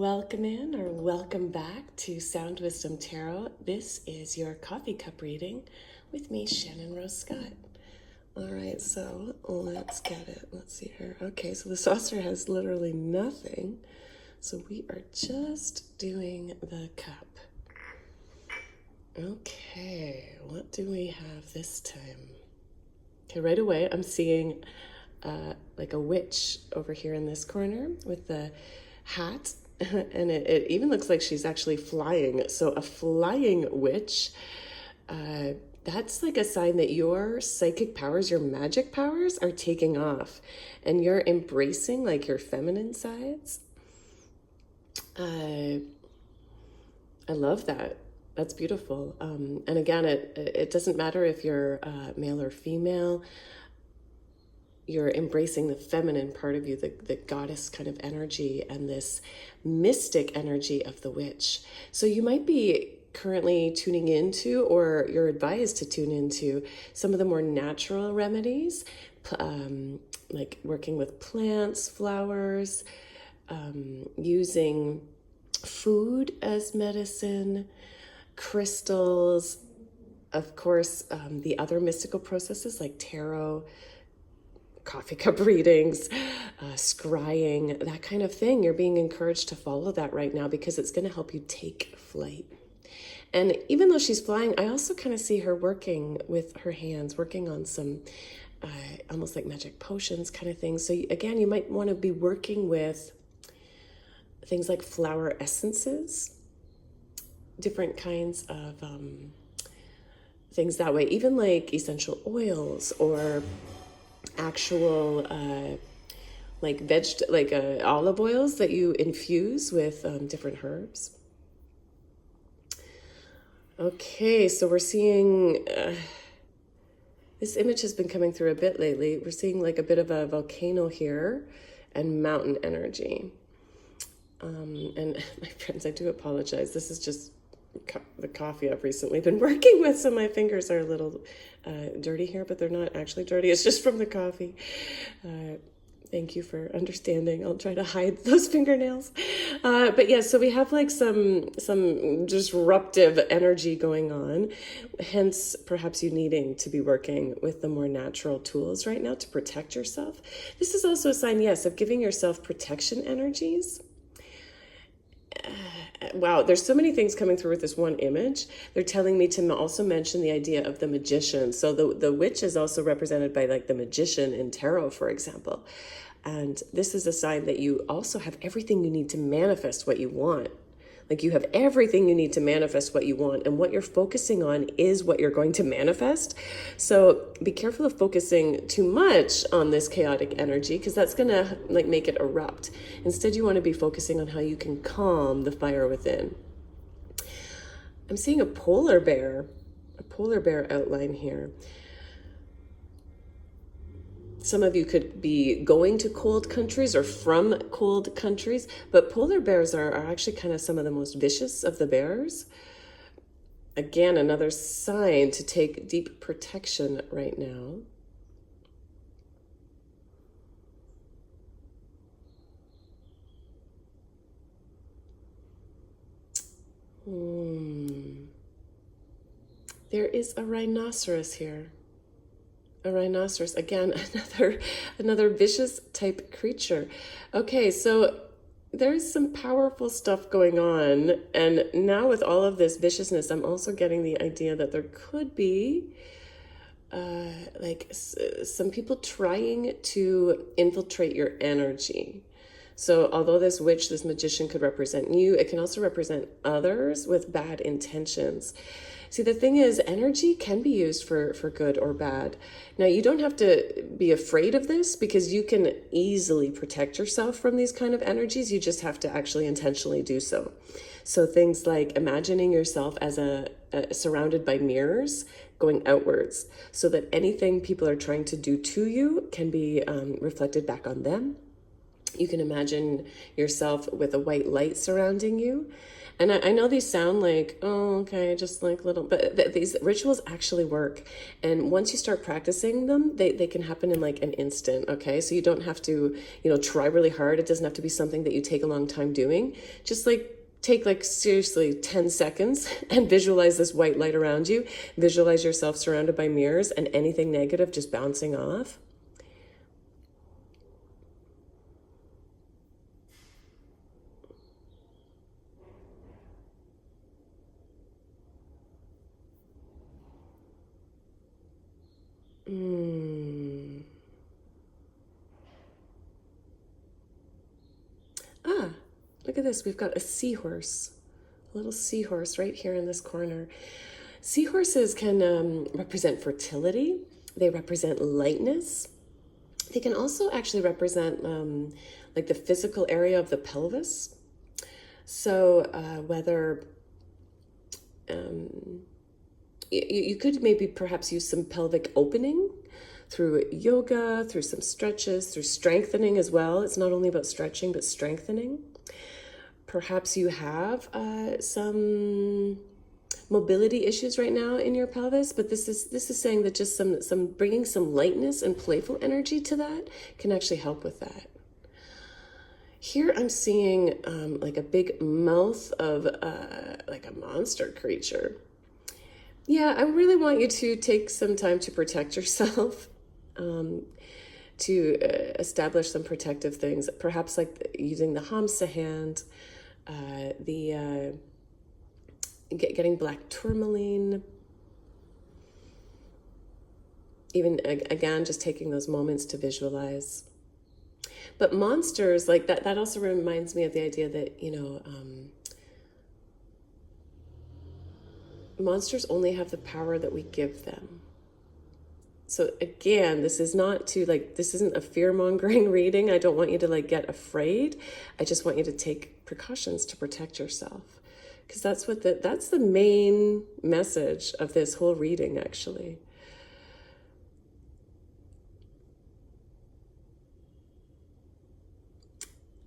Welcome in or welcome back to Sound Wisdom Tarot. This is your coffee cup reading with me, Shannon Rose Scott. All right, so let's get it. Let's see here. Okay, so the saucer has literally nothing. So we are just doing the cup. Okay, what do we have this time? Okay, right away I'm seeing like a witch over here in this corner with the hat. And it even looks like she's actually flying. So a flying witch, that's like a sign that your psychic powers, your magic powers are taking off and you're embracing like your feminine sides. I love that. That's beautiful. And again, it doesn't matter if you're male or female. You're embracing the feminine part of you, the goddess kind of energy and this mystic energy of the witch. So you might be currently tuning into, or you're advised to tune into, some of the more natural remedies, like working with plants, flowers, using food as medicine, crystals, of course, the other mystical processes like tarot, coffee cup readings, scrying, that kind of thing. You're being encouraged to follow that right now because it's going to help you take flight. And even though she's flying, I also kind of see her working with her hands, working on some almost like magic potions kind of things. So again, you might want to be working with things like flower essences, different kinds of things that way, even like essential oils or actual like olive oils that you infuse with different herbs. Okay, so we're seeing this image has been coming through a bit lately. We're seeing like a bit of a volcano here and mountain energy. And my friends, I do apologize. This is just the coffee I've recently been working with, so my fingers are a little dirty here, but they're not actually dirty. It's just from the coffee. Thank you for understanding. I'll try to hide those fingernails. But yeah, so we have like some disruptive energy going on, hence perhaps you needing to be working with the more natural tools right now to protect yourself. This is also a sign, yes, of giving yourself protection energies. Wow, there's so many things coming through with this one image. They're telling me to also mention the idea of the magician. So the witch is also represented by like the magician in tarot, for example. And this is a sign that you also have everything you need to manifest what you want. Like you have everything you need to manifest what you want, and what you're focusing on is what you're going to manifest. So be careful of focusing too much on this chaotic energy, because that's gonna like make it erupt. Instead, you want to be focusing on how you can calm the fire within. I'm seeing a polar bear outline here. Some of you could be going to cold countries or from cold countries, but polar bears are actually kind of some of the most vicious of the bears. Again, another sign to take deep protection right now. There is a rhinoceros here. A rhinoceros, again, another vicious type creature. Okay, so there's some powerful stuff going on. And now with all of this viciousness, I'm also getting the idea that there could be like some people trying to infiltrate your energy. So although this witch, this magician could represent you, it can also represent others with bad intentions. See, the thing is, energy can be used for good or bad. Now, you don't have to be afraid of this because you can easily protect yourself from these kind of energies. You just have to actually intentionally do so. So things like imagining yourself as surrounded by mirrors going outwards, so that anything people are trying to do to you can be reflected back on them. You can imagine yourself with a white light surrounding you. And I know these sound like, oh, okay, just like little, but these rituals actually work. And once you start practicing them, they can happen in like an instant, okay? So you don't have to, try really hard. It doesn't have to be something that you take a long time doing. Just like take like seriously 10 seconds and visualize this white light around you. Visualize yourself surrounded by mirrors and anything negative just bouncing off. Ah, look at this. We've got a seahorse, a little seahorse right here in this corner. Seahorses can represent fertility. They represent lightness. They can also actually represent like the physical area of the pelvis. So whether you could maybe perhaps use some pelvic opening through yoga, through some stretches, through strengthening as well. It's not only about stretching, but strengthening. Perhaps you have some mobility issues right now in your pelvis, but this is saying that just some bringing some lightness and playful energy to that can actually help with that. Here I'm seeing like a big mouth of like a monster creature. Yeah, I really want you to take some time to protect yourself, to establish some protective things, perhaps like using the Hamsa hand, getting black tourmaline, even again, just taking those moments to visualize. But monsters, like that also reminds me of the idea that, monsters only have the power that we give them. So again, this is not to this isn't a fear-mongering reading. I don't want you to get afraid. I just want you to take precautions to protect yourself. Because that's the main message of this whole reading, actually.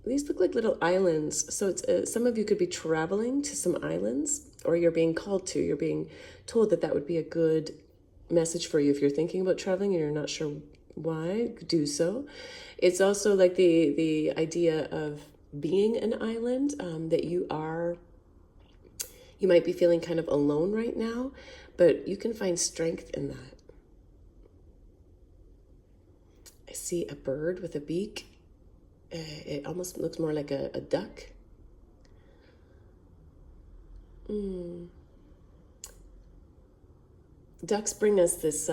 These look like little islands. So it's some of you could be traveling to some islands, or you're being called to. You're being told that would be a good message for you. If you're thinking about traveling and you're not sure why, do so. It's also like the idea of being an island, that you might be feeling kind of alone right now, but you can find strength in that. I see a bird with a beak. It almost looks more like a duck. Ducks bring us this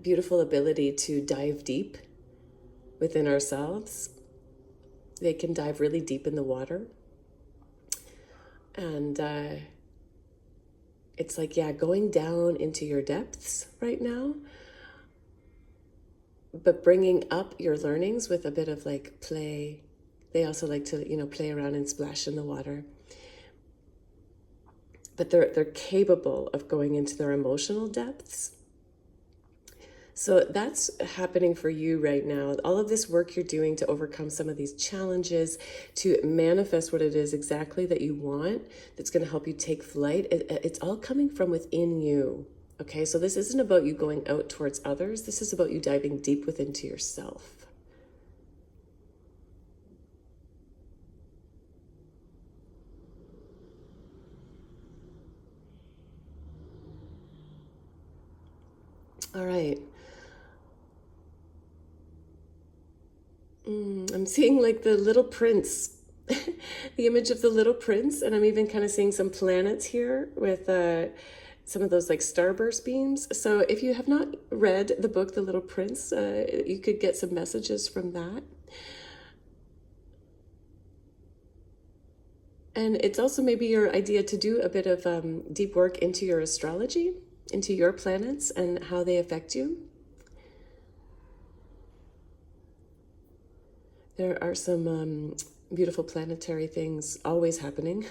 beautiful ability to dive deep within ourselves. They can dive really deep in the water. And it's like, going down into your depths right now, but bringing up your learnings with a bit of play. They also like to, play around and splash in the water. But they're capable of going into their emotional depths. So that's happening for you right now. All of this work you're doing to overcome some of these challenges, to manifest what it is exactly that you want, that's going to help you take flight. It's all coming from within you. Okay, so this isn't about you going out towards others. This is about you diving deep within to yourself. All right. I'm seeing the little prince, the image of the little prince, and I'm even kind of seeing some planets here with some of those starburst beams. So if you have not read the book, The Little Prince, you could get some messages from that. And it's also maybe your idea to do a bit of deep work into your astrology, into your planets and how they affect you. There are some beautiful planetary things always happening,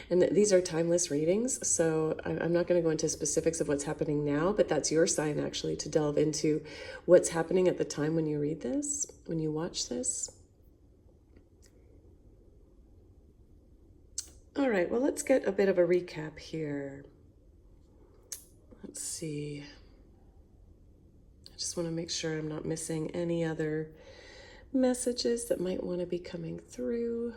and these are timeless readings, so I'm not going to go into specifics of what's happening now, but that's your sign actually to delve into what's happening at the time when you read this, when you watch this. All right, well, let's get a bit of a recap here. Let's see. I just want to make sure I'm not missing any other messages that might want to be coming through.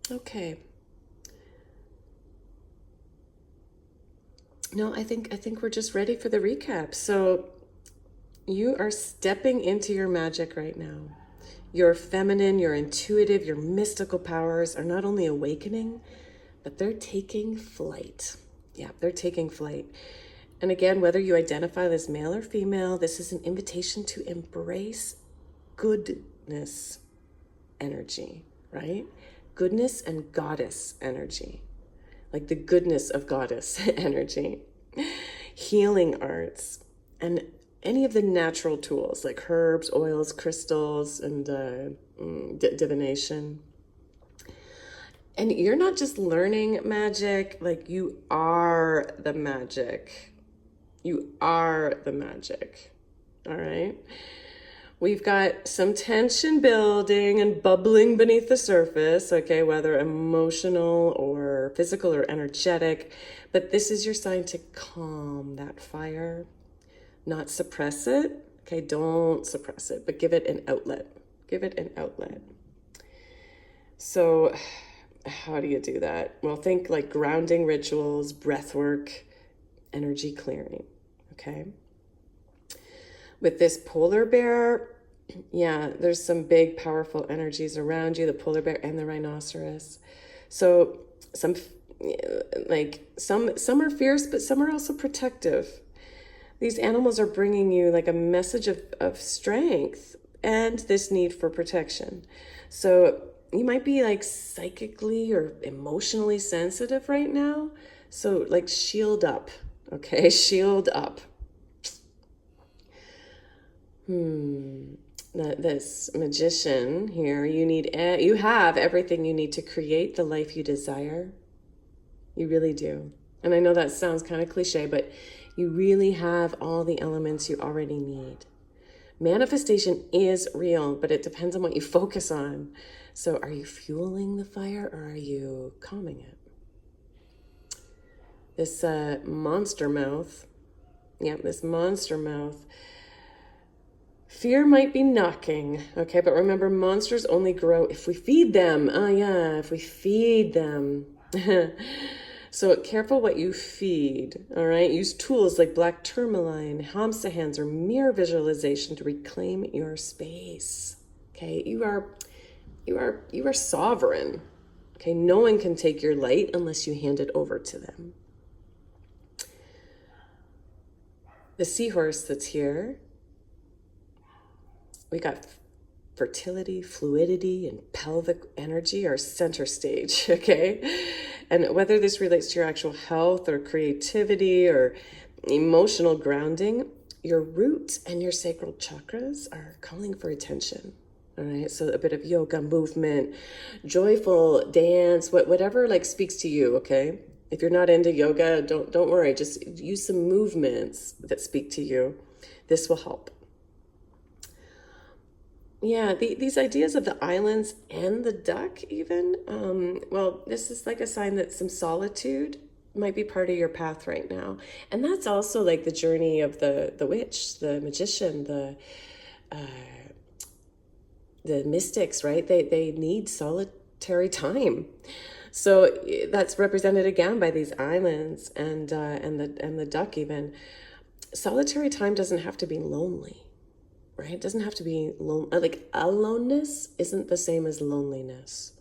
Okay. No, I think we're just ready for the recap. So you are stepping into your magic right now. Your feminine, your intuitive, your mystical powers are not only awakening, but they're taking flight. Yeah, they're taking flight. And again, whether you identify as male or female, this is an invitation to embrace goodness energy, right? Goodness and goddess energy, like the goodness of goddess energy, healing arts, and any of the natural tools like herbs, oils, crystals, and divination. And you're not just learning magic, like you are the magic. You are the magic. All right. We've got some tension building and bubbling beneath the surface, okay, whether emotional or physical or energetic. But this is your sign to calm that fire, not suppress it. Okay, don't suppress it, but give it an outlet. Give it an outlet. So how do you do that? Well, think like grounding rituals, breath work, energy clearing, okay? With this polar bear, yeah, there's some big, powerful energies around you, the polar bear and the rhinoceros. So some are fierce, but some are also protective. These animals are bringing you like a message of strength and this need for protection. So you might be like psychically or emotionally sensitive right now. So like shield up, okay? Shield up. This magician here, you have everything you need to create the life you desire. You really do. And I know that sounds kind of cliche, but you really have all the elements you already need. Manifestation is real, but it depends on what you focus on. So are you fueling the fire or are you calming it? This monster mouth, this monster mouth, fear might be knocking, okay? But remember, monsters only grow if we feed them. If we feed them. So careful what you feed, all right? Use tools like black tourmaline, hamsa hands, or mirror visualization to reclaim your space, okay? You are sovereign, okay? No one can take your light unless you hand it over to them. The seahorse that's here, we got fertility, fluidity, and pelvic energy are center stage, okay? And whether this relates to your actual health or creativity or emotional grounding, your root and your sacral chakras are calling for attention, all right? So a bit of yoga, movement, joyful dance, whatever like speaks to you, okay? If you're not into yoga, don't worry, just use some movements that speak to you. This will help. Yeah, these ideas of the islands and the duck even, well, this is like a sign that some solitude might be part of your path right now. And that's also like the journey of the witch, the magician, the mystics, right? They need solitary time. So that's represented again by these islands and the duck even. Solitary time doesn't have to be lonely. Right? It doesn't have to be like aloneness isn't the same as loneliness.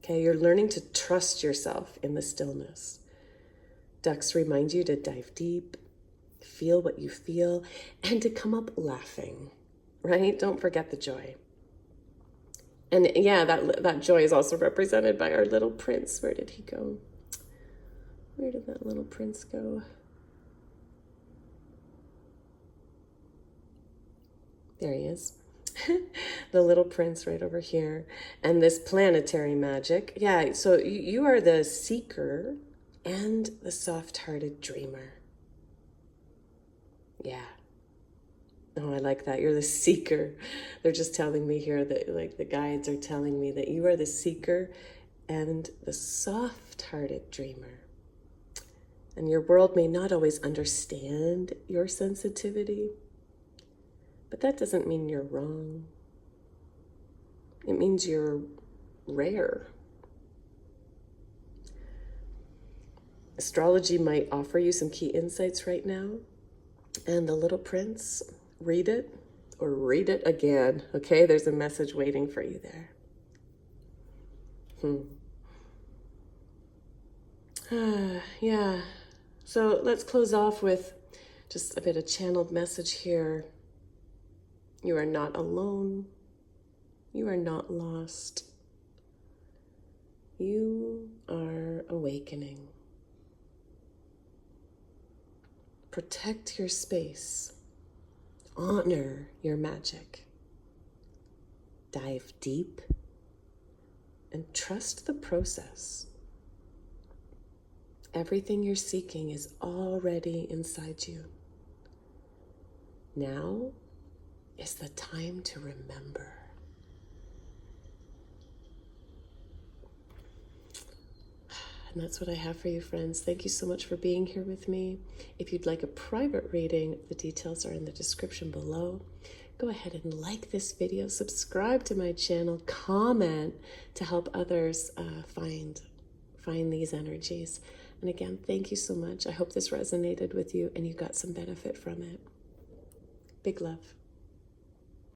Okay, you're learning to trust yourself in the stillness. Ducks remind you to dive deep, feel what you feel, and to come up laughing, right? Don't forget the joy. And yeah, that joy is also represented by our little prince. Where did he go? Where did that little prince go? There he is. The little prince right over here. And this planetary magic. Yeah, so you are the seeker and the soft-hearted dreamer. Yeah. Oh, I like that. You're the seeker. They're just telling me here that, like, the guides are telling me that you are the seeker and the soft-hearted dreamer. And your world may not always understand your sensitivity, but that doesn't mean you're wrong. It means you're rare. Astrology might offer you some key insights right now. And the little prince, read it or read it again. Okay, there's a message waiting for you there. Yeah. So let's close off with just a bit of channeled message here. You are not alone. You are not lost. You are awakening. Protect your space. Honor your magic. Dive deep and trust the process. Everything you're seeking is already inside you. Now is the time to remember. And that's what I have for you, friends. Thank you so much for being here with me. If you'd like a private reading, the details are in the description below. Go ahead and like this video, subscribe to my channel, comment to help others find these energies. And again, thank you so much. I hope this resonated with you and you got some benefit from it. Big love.